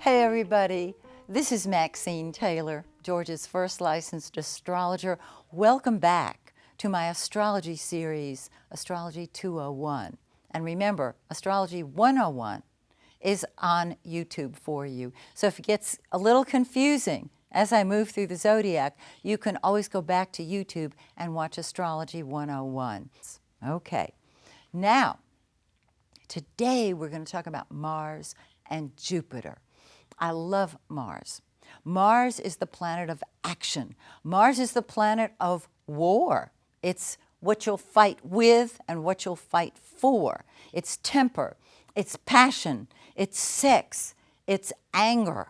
Hey everybody, this is Maxine Taylor, Georgia's first licensed astrologer. Welcome back to my astrology series, Astrology 201. And remember, Astrology 101 is on YouTube for you. So if it gets a little confusing as I move through the zodiac, you can always go back to YouTube and watch Astrology 101. Okay, now today we're going to talk about Mars and Jupiter. I love Mars. Mars is the planet of action. Mars is the planet of war. It's what you'll fight with and what you'll fight for. It's temper, it's passion, it's sex, it's anger.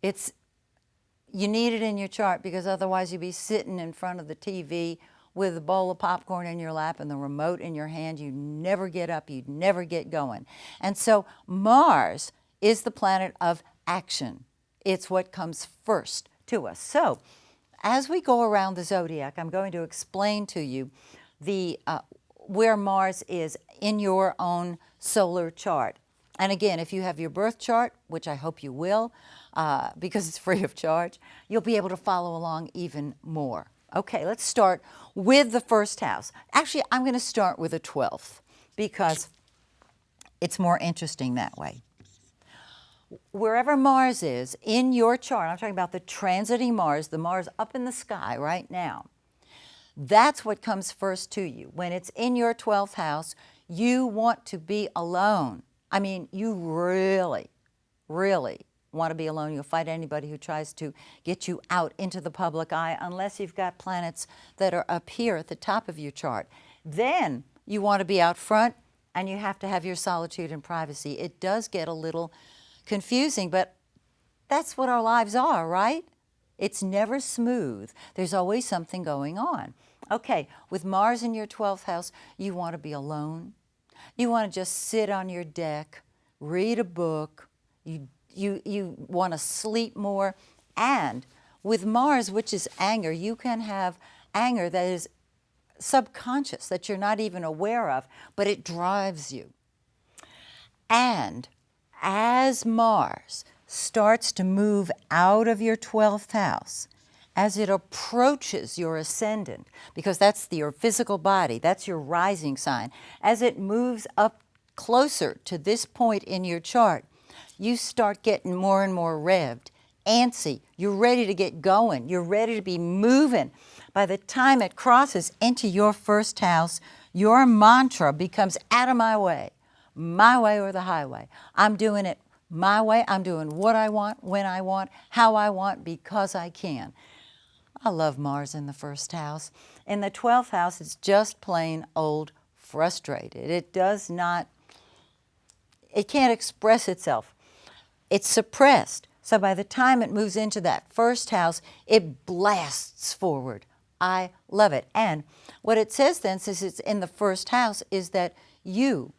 You need it in your chart because otherwise you'd be sitting in front of the TV with a bowl of popcorn in your lap and the remote in your hand. You never get up, you never get going. And so Mars is the planet of action. It's what comes first to us. So as we go around the zodiac, I'm going to explain to you where Mars is in your own solar chart. And again, if you have your birth chart, which I hope you will, because it's free of charge, you'll be able to follow along even more. Okay, let's start with the first house. Actually, I'm going to start with the 12th because it's more interesting that way. Wherever Mars is in your chart, I'm talking about the transiting Mars, the Mars up in the sky right now, that's what comes first to you. When it's in your 12th house, you want to be alone. I mean, you really, really want to be alone. You'll fight anybody who tries to get you out into the public eye unless you've got planets that are up here at the top of your chart. Then you want to be out front and you have to have your solitude and privacy. It does get a little confusing, but that's what our lives are, right? It's never smooth. There's always something going on. Okay, with Mars in your 12th house, you want to be alone. You want to just sit on your deck, read a book. You want to sleep more. And with Mars, which is anger, you can have anger that is subconscious, that you're not even aware of, but it drives you. And as Mars starts to move out of your 12th house, as it approaches your ascendant, because that's your physical body, that's your rising sign, as it moves up closer to this point in your chart, you start getting more and more revved, antsy. You're ready to get going. You're ready to be moving. By the time it crosses into your first house, your mantra becomes out of my way or the highway. I'm doing it my way. I'm doing what I want, when I want, how I want, because I can. I love Mars in the first house. In the 12th house, it's just plain old frustrated. It can't express itself. It's suppressed. So by the time it moves into that first house, it blasts forward. I love it. And what it says then, since it's in the first house, is that you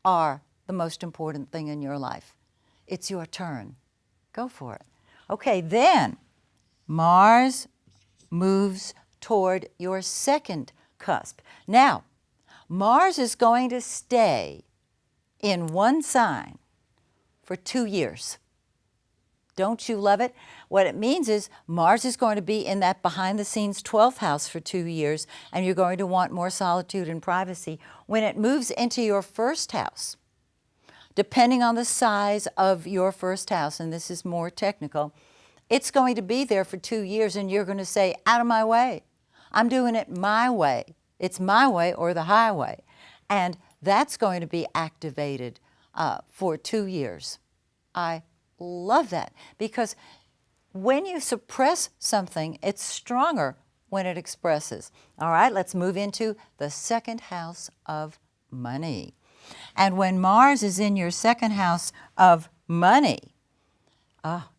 are the most important thing in your life. It's your turn. Go for it. Okay, then Mars moves toward your second cusp. Now, Mars is going to stay in one sign for 2 years. Don't you love it? What it means is Mars is going to be in that behind-the-scenes 12th house for 2 years, and you're going to want more solitude and privacy. When it moves into your first house, depending on the size of your first house, and this is more technical, it's going to be there for 2 years, and you're going to say, out of my way. I'm doing it my way. It's my way or the highway. And that's going to be activated for 2 years. I love that because when you suppress something, it's stronger when it expresses. All right, let's move into the second house of money. And when Mars is in your second house of money,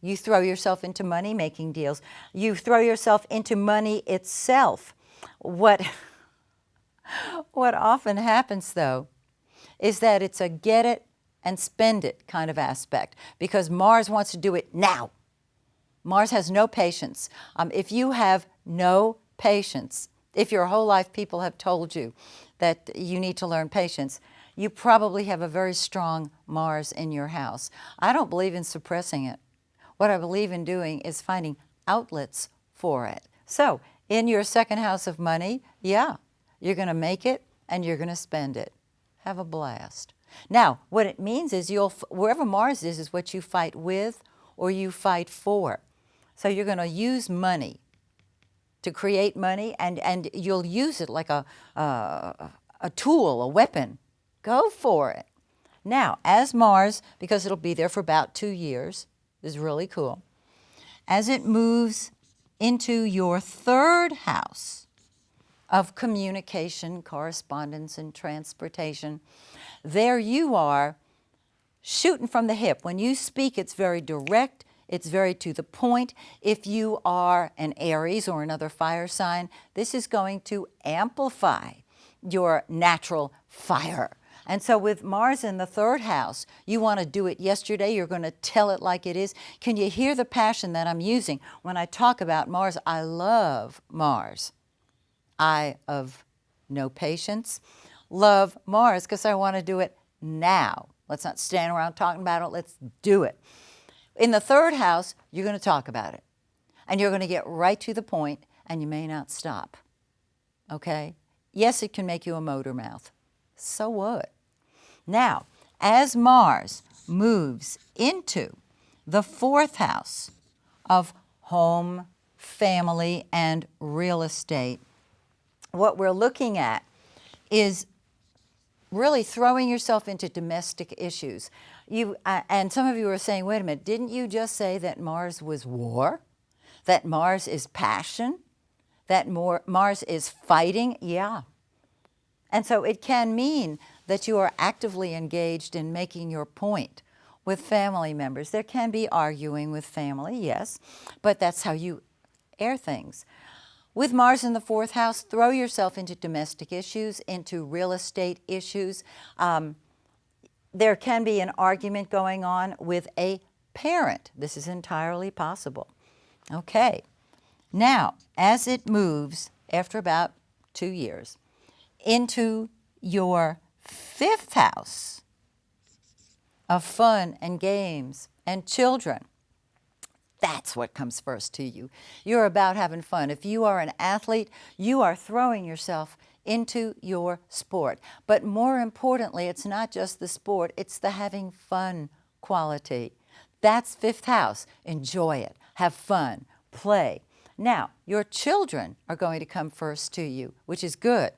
you throw yourself into money-making deals. You throw yourself into money itself. What often happens, though, is that it's a get it and spend it kind of aspect because Mars wants to do it now. Mars has no patience. If you have no patience, if your whole life people have told you that you need to learn patience, you probably have a very strong Mars in your house. I don't believe in suppressing it. What I believe in doing is finding outlets for it. So in your second house of money, yeah, you're going to make it and you're going to spend it. Have a blast. Now, what it means is wherever Mars is what you fight with or you fight for. So you're going to use money to create money, and you'll use it like a tool, a weapon. Go for it. Now, as Mars, because it'll be there for about 2 years, this is really cool, as it moves into your third house of communication, correspondence, and transportation, there you are shooting from the hip. When you speak, it's very direct. It's very to the point. If you are an Aries or another fire sign, this is going to amplify your natural fire. And so with Mars in the third house, you want to do it yesterday. You're going to tell it like it is. Can you hear the passion that I'm using when I talk about Mars? I love Mars. I, of no patience, love Mars because I want to do it now. Let's not stand around talking about it. Let's do it. In the third house, you're going to talk about it. And you're going to get right to the point, and you may not stop. Okay? Yes, it can make you a motor mouth. So what? Now, as Mars moves into the fourth house of home, family, and real estate, what we're looking at is really throwing yourself into domestic issues. And some of you are saying, wait a minute, didn't you just say that Mars was war? That Mars is passion? That Mars is fighting? Yeah. And so it can mean that you are actively engaged in making your point with family members. There can be arguing with family, yes, but that's how you air things. With Mars in the fourth house, throw yourself into domestic issues, into real estate issues. There can be an argument going on with a parent. This is entirely possible. Okay. Now, as it moves, after about 2 years, into your fifth house of fun and games and children, that's what comes first to you. You're about having fun. If you are an athlete, you are throwing yourself into your sport. But more importantly, it's not just the sport, it's the having fun quality. That's fifth house. Enjoy it. Have fun. Play. Now, your children are going to come first to you, which is good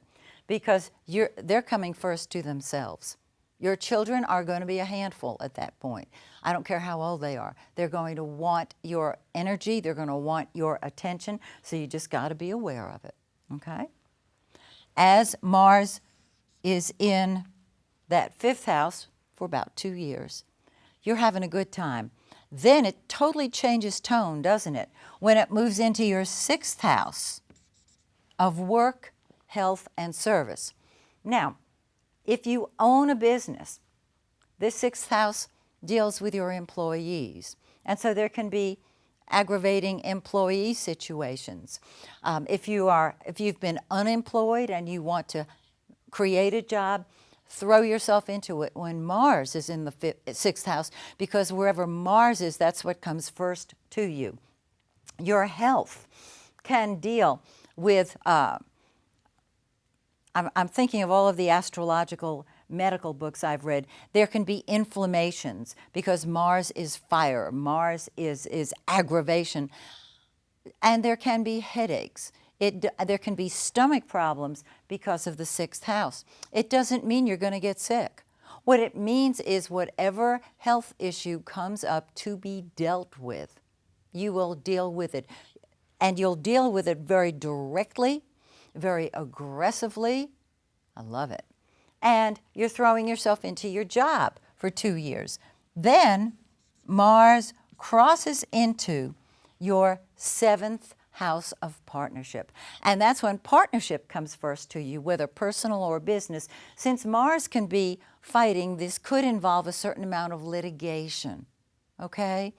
because they're coming first to themselves. Your children are going to be a handful at that point. I don't care how old they are. They're going to want your energy. They're going to want your attention. So you just got to be aware of it. Okay? As Mars is in that fifth house for about 2 years, you're having a good time. Then it totally changes tone, doesn't it? When it moves into your sixth house of work, health, and service. Now, if you own a business, this sixth house deals with your employees. And so there can be aggravating employee situations. If you've been unemployed and you want to create a job, throw yourself into it when Mars is in the sixth house, because wherever Mars is, that's what comes first to you. Your health can deal with I'm thinking of all of the astrological medical books I've read. There can be inflammations because Mars is fire, Mars is aggravation, and there can be headaches. There can be stomach problems because of the sixth house. It doesn't mean you're going to get sick. What it means is whatever health issue comes up to be dealt with, you will deal with it. And you'll deal with it very directly, very aggressively. I love it. And you're throwing yourself into your job for 2 years. Then Mars crosses into your seventh house of partnership. And that's when partnership comes first to you, whether personal or business. Since Mars can be fighting, this could involve a certain amount of litigation, okay?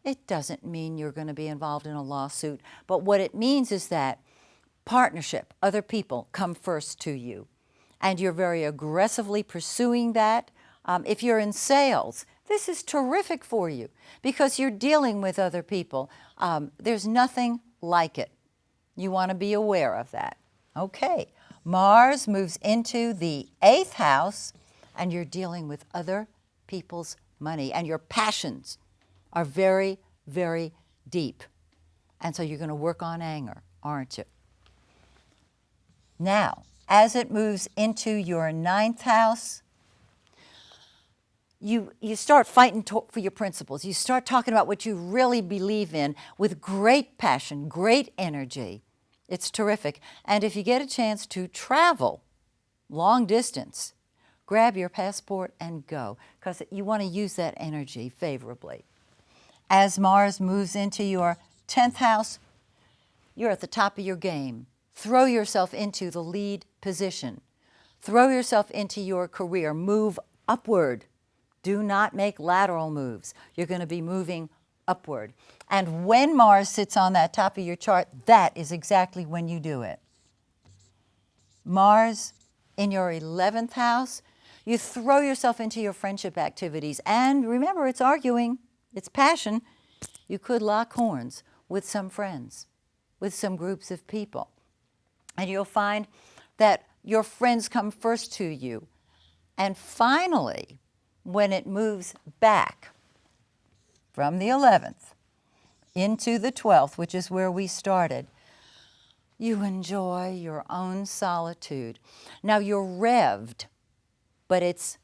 It doesn't mean you're going to be involved in a lawsuit, but what it means is that partnership, other people come first to you, and you're very aggressively pursuing that. If you're in sales, This is terrific for you because you're dealing with other people. There's nothing like it. You want to be aware of that. Okay, Mars moves into the 8th house, and you're dealing with other people's money, and your passions are very, very deep. And so you're going to work on anger, aren't you? Now, as it moves into your 9th house, you start fighting for your principles. You start talking about what you really believe in with great passion, great energy. It's terrific. And if you get a chance to travel long distance, grab your passport and go, because you want to use that energy favorably. As Mars moves into your 10th house, you're at the top of your game. Throw yourself into the lead position. Throw yourself into your career. Move upward. Do not make lateral moves. You're going to be moving upward. And when Mars sits on that top of your chart, that is exactly when you do it. Mars in your 11th house, you throw yourself into your friendship activities. And remember, it's arguing, it's passion. You could lock horns with some friends, with some groups of people. And you'll find that your friends come first to you. And finally, when it moves back from the 11th into the 12th, which is where we started, you enjoy your own solitude. Now you're revved, but it's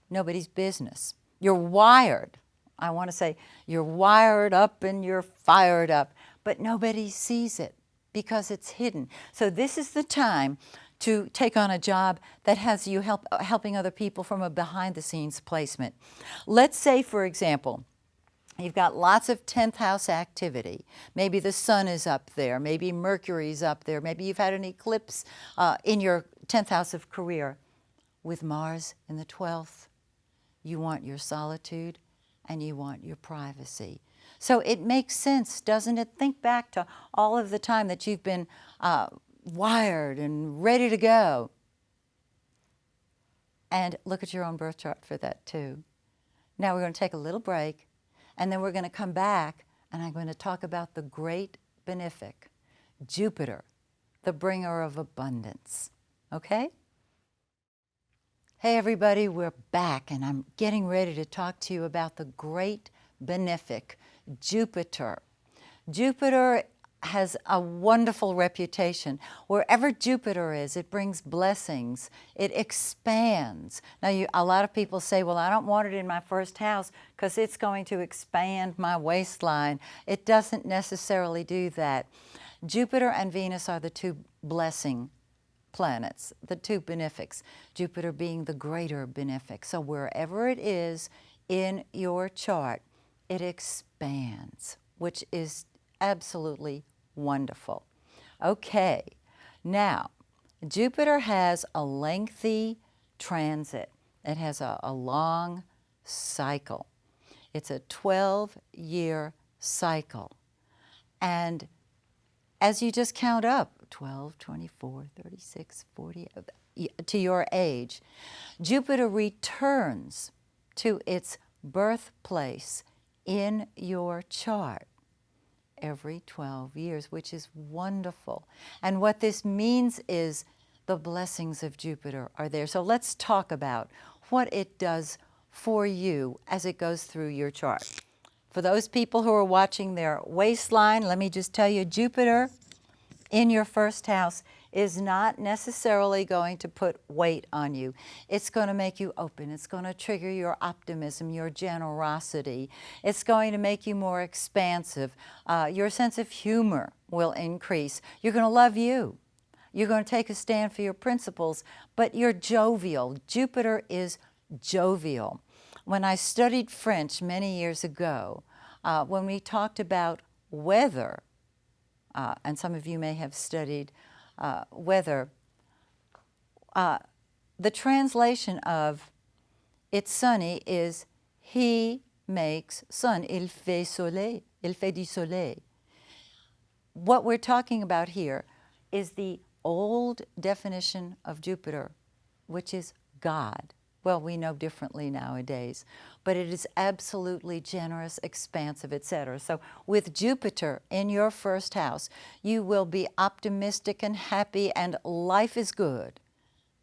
nobody's business. You're wired. I want to say you're wired up and you're fired up, but nobody sees it because it's hidden. So this is the time to take on a job that has you helping other people from a behind-the-scenes placement. Let's say, for example, you've got lots of 10th house activity. Maybe the sun is up there. Maybe Mercury's up there. Maybe you've had an eclipse in your 10th house of career. With Mars in the 12th, you want your solitude and you want your privacy. So it makes sense, doesn't it? Think back to all of the time that you've been wired and ready to go. And look at your own birth chart for that too. Now we're going to take a little break, and then we're going to come back, and I'm going to talk about the great benefic, Jupiter, the bringer of abundance. Okay? Hey everybody, we're back, and I'm getting ready to talk to you about the great benefic, Jupiter. Jupiter has a wonderful reputation. Wherever Jupiter is, it brings blessings. It expands. Now, a lot of people say, well, I don't want it in my first house because it's going to expand my waistline. It doesn't necessarily do that. Jupiter and Venus are the two blessing planets, the two benefics, Jupiter being the greater benefic. So wherever it is in your chart, it expands, which is absolutely wonderful. Okay, now Jupiter has a lengthy transit. It has a long cycle. It's a 12-year cycle. And as you just count up, 12, 24, 36, 40, to your age, Jupiter returns to its birthplace in your chart every 12 years, which is wonderful. And what this means is the blessings of Jupiter are there. So let's talk about what it does for you as it goes through your chart. For those people who are watching their waistline, let me just tell you, Jupiter in your first house is not necessarily going to put weight on you. It's going to make you open. It's going to trigger your optimism, your generosity. It's going to make you more expansive. Your sense of humor will increase. You're going to love you. You're going to take a stand for your principles, but you're jovial. Jupiter is jovial. When I studied French many years ago, when we talked about weather, and some of you may have studied weather, the translation of it's sunny is he makes sun. Il fait soleil. Il fait du soleil. What we're talking about here is the old definition of Jupiter, which is God, Well, we know differently nowadays, but it is absolutely generous, expansive, etc. So with Jupiter in your first house, you will be optimistic and happy, and life is good.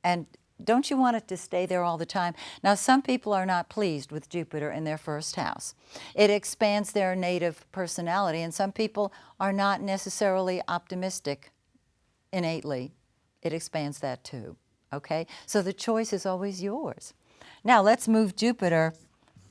And don't you want it to stay there all the time? Now, some people are not pleased with Jupiter in their first house. It expands their native personality, and some people are not necessarily optimistic innately. It expands that too, okay? So the choice is always yours. Now, let's move Jupiter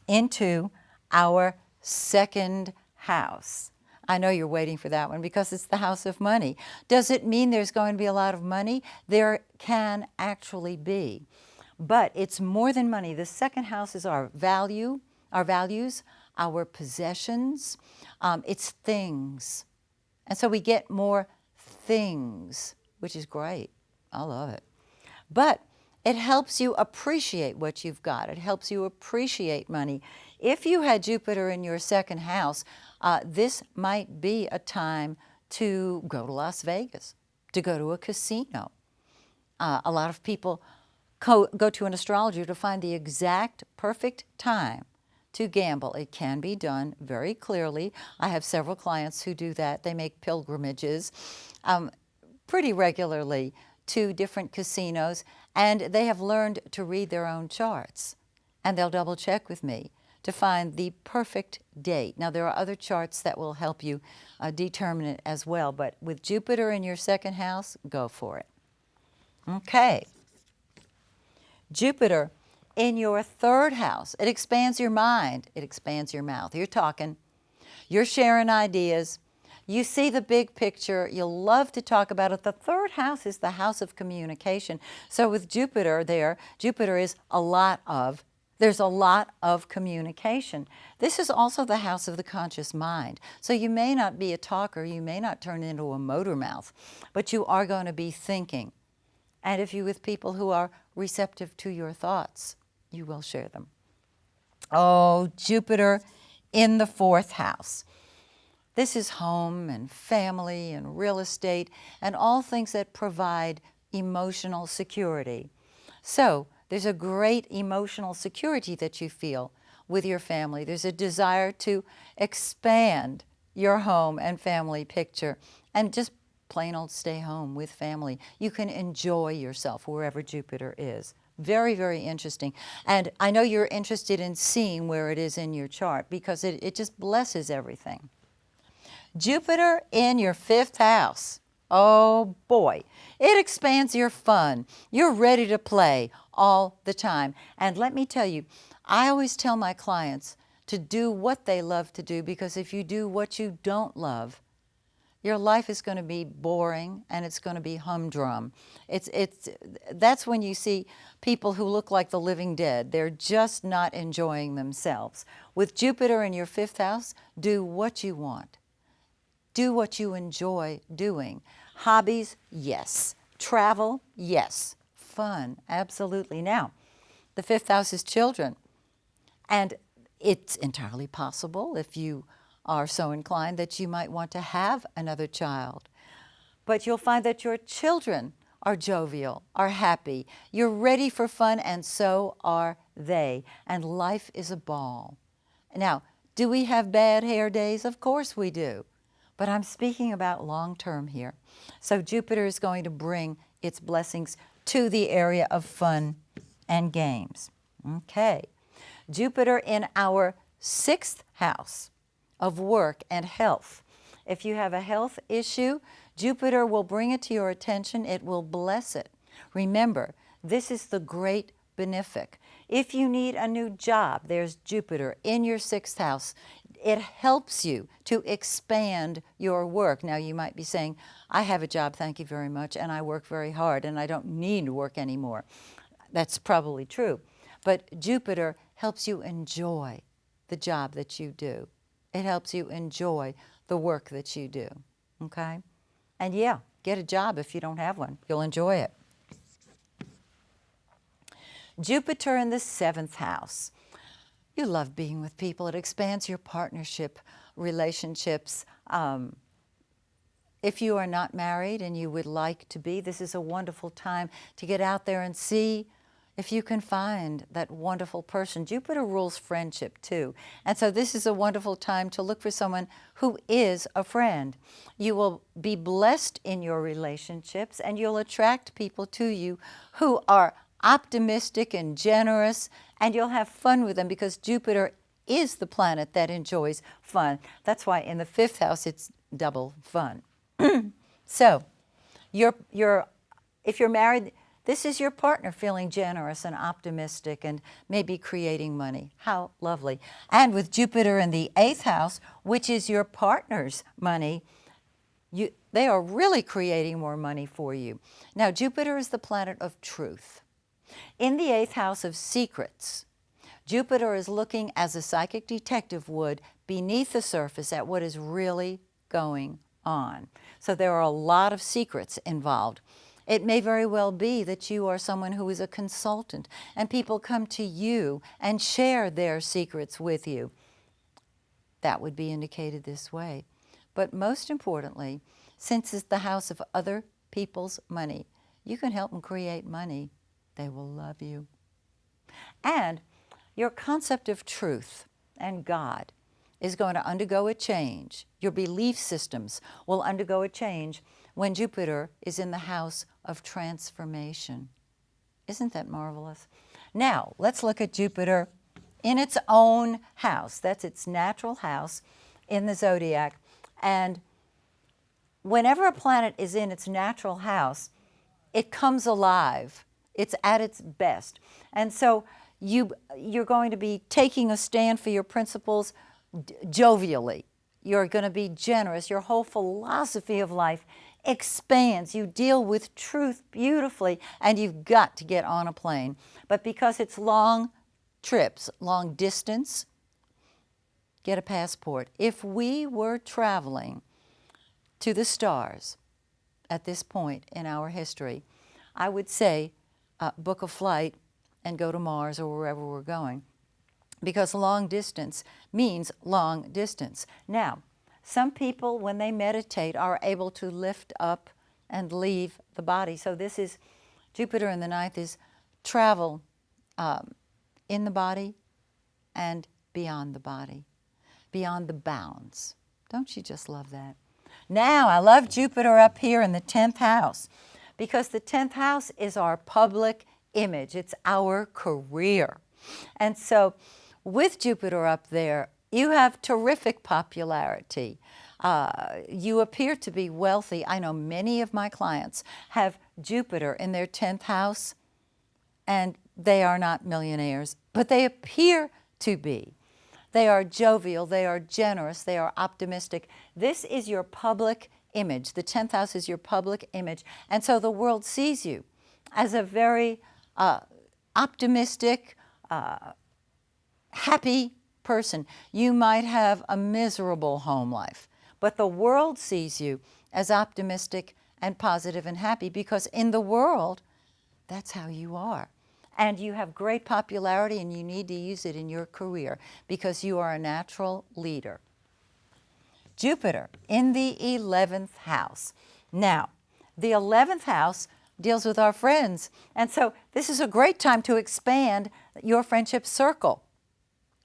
into our second house. I know you're waiting for that one because it's the house of money. Does it mean there's going to be a lot of money? There can actually be, but it's more than money. The second house is our values, our possessions. It's things. And so we get more things, which is great. I love it. But it helps you appreciate what you've got. It helps you appreciate money. If you had Jupiter in your second house, this might be a time to go to Las Vegas, to go to a casino. A lot of people go to an astrologer to find the exact perfect time to gamble. It can be done very clearly. I have several clients who do that. They make pilgrimages pretty regularly to different casinos, and they have learned to read their own charts. And they'll double check with me to find the perfect date. Now, there are other charts that will help you determine it as well, but with Jupiter in your second house, go for it. Okay. Jupiter in your third house, it expands your mind, it expands your mouth. You're talking, you're sharing ideas, you see the big picture, you love to talk about it. The third house is the house of communication. So with Jupiter there, Jupiter is there's a lot of communication. This is also the house of the conscious mind. So you may not be a talker, you may not turn into a motor mouth, but you are going to be thinking. And if you're with people who are receptive to your thoughts, you will share them. Oh, Jupiter in the fourth house. This is home and family and real estate and all things that provide emotional security. So there's a great emotional security that you feel with your family. There's a desire to expand your home and family picture and just plain old stay home with family. You can enjoy yourself wherever Jupiter is. Very, very interesting. And I know you're interested in seeing where it is in your chart because it just blesses everything. Jupiter in your fifth house. Oh boy, it expands your fun. You're ready to play all the time. And let me tell you, I always tell my clients to do what they love to do, because if you do what you don't love, your life is going to be boring and it's going to be humdrum. That's when you see people who look like the living dead. They're just not enjoying themselves. With Jupiter in your fifth house, do what you want. Do what you enjoy doing. Hobbies, yes. Travel, yes. Fun, absolutely. Now, the fifth house is children. And it's entirely possible, if you are so inclined, that you might want to have another child. But you'll find that your children are jovial, are happy. You're ready for fun, and so are they. And life is a ball. Now, do we have bad hair days? Of course we do. But I'm speaking about long-term here. So Jupiter is going to bring its blessings to the area of fun and games. Okay. Jupiter in our sixth house of work and health. If you have a health issue, Jupiter will bring it to your attention. It will bless it. Remember, this is the great benefic. If you need a new job, there's Jupiter in your sixth house. It helps you to expand your work. Now, you might be saying, I have a job, thank you very much, and I work very hard, and I don't need to work anymore. That's probably true. But Jupiter helps you enjoy the job that you do. It helps you enjoy the work that you do, okay? And yeah, get a job if you don't have one. You'll enjoy it. Jupiter in the seventh house. You love being with people. It expands your partnership relationships. If you are not married and you would like to be, this is a wonderful time to get out there and see if you can find that wonderful person. Jupiter rules friendship too. And so this is a wonderful time to look for someone who is a friend. You will be blessed in your relationships, and you'll attract people to you who are optimistic and generous, and you'll have fun with them because Jupiter is the planet that enjoys fun. That's why in the 5th house it's double fun. So, if you're married, this is your partner feeling generous and optimistic and maybe creating money. How lovely. And with Jupiter in the 8th house, which is your partner's money, they are really creating more money for you. Now, Jupiter is the planet of truth. In the 8th house of secrets, Jupiter is looking as a psychic detective would beneath the surface at what is really going on. So there are a lot of secrets involved. It may very well be that you are someone who is a consultant and people come to you and share their secrets with you. That would be indicated this way. But most importantly, since it's the house of other people's money, you can help them create money. They will love you. And your concept of truth and God is going to undergo a change. Your belief systems will undergo a change when Jupiter is in the house of transformation. Isn't that marvelous? Now, let's look at Jupiter in its own house. That's its natural house in the zodiac. And whenever a planet is in its natural house, it comes alive. It's at its best. And so you're going to be taking a stand for your principles jovially. You're going to be generous. Your whole philosophy of life expands. You deal with truth beautifully, and you've got to get on a plane. But because it's long trips, long distance, get a passport. If we were traveling to the stars at this point in our history, I would say book a flight and go to Mars or wherever we're going, because long distance means long distance. Now, some people, when they meditate, are able to lift up and leave the body. So this is, Jupiter in the 9th is travel in the body and beyond the body, beyond the bounds. Don't you just love that? Now, I love Jupiter up here in the 10th house, because the 10th house is our public image. It's our career. And so with Jupiter up there, you have terrific popularity. You appear to be wealthy. I know many of my clients have Jupiter in their 10th house, and they are not millionaires, but they appear to be. They are jovial, they are generous, they are optimistic. This is your public image. The 10th house is your public image. And so the world sees you as a very optimistic, happy person. You might have a miserable home life, but the world sees you as optimistic and positive and happy, because in the world, that's how you are. And you have great popularity, and you need to use it in your career because you are a natural leader. Jupiter in the 11th house. Now, the 11th house deals with our friends. And so this is a great time to expand your friendship circle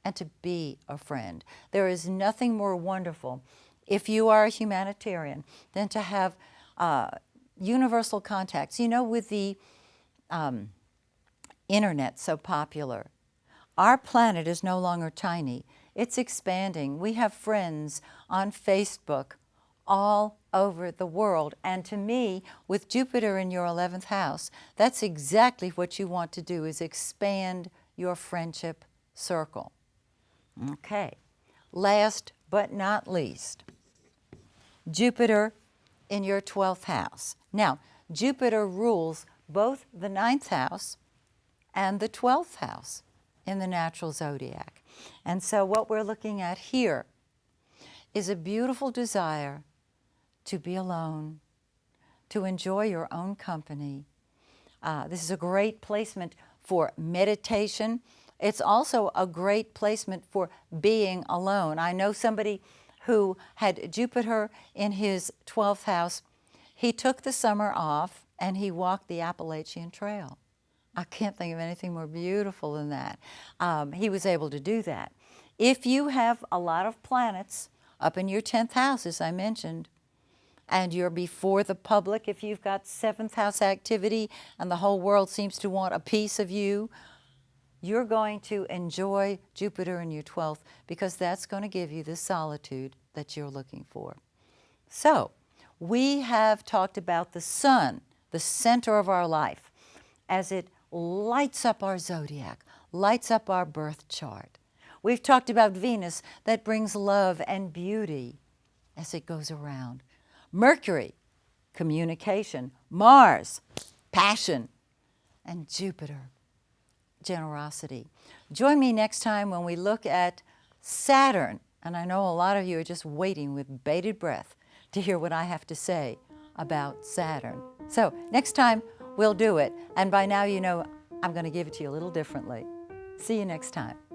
and to be a friend. There is nothing more wonderful, if you are a humanitarian, than to have universal contacts. You know, with the internet so popular, our planet is no longer tiny. It's expanding. We have friends on Facebook all over the world. And to me, with Jupiter in your 11th house, that's exactly what you want to do, is expand your friendship circle. Okay, last but not least, Jupiter in your 12th house. Now, Jupiter rules both the 9th house and the 12th house in the natural zodiac. And so what we're looking at here is a beautiful desire to be alone, to enjoy your own company. This is a great placement for meditation. It's also a great placement for being alone. I know somebody who had Jupiter in his 12th house. He took the summer off and he walked the Appalachian Trail. I can't think of anything more beautiful than that. He was able to do that. If you have a lot of planets up in your 10th house, as I mentioned, and you're before the public, if you've got 7th house activity and the whole world seems to want a piece of you, you're going to enjoy Jupiter in your 12th because that's going to give you the solitude that you're looking for. So, we have talked about the sun, the center of our life, as it lights up our zodiac, lights up our birth chart. We've talked about Venus that brings love and beauty as it goes around. Mercury, communication. Mars, passion. And Jupiter, generosity. Join me next time when we look at Saturn. And I know a lot of you are just waiting with bated breath to hear what I have to say about Saturn. So next time we'll do it. And by now you know I'm going to give it to you a little differently. See you next time.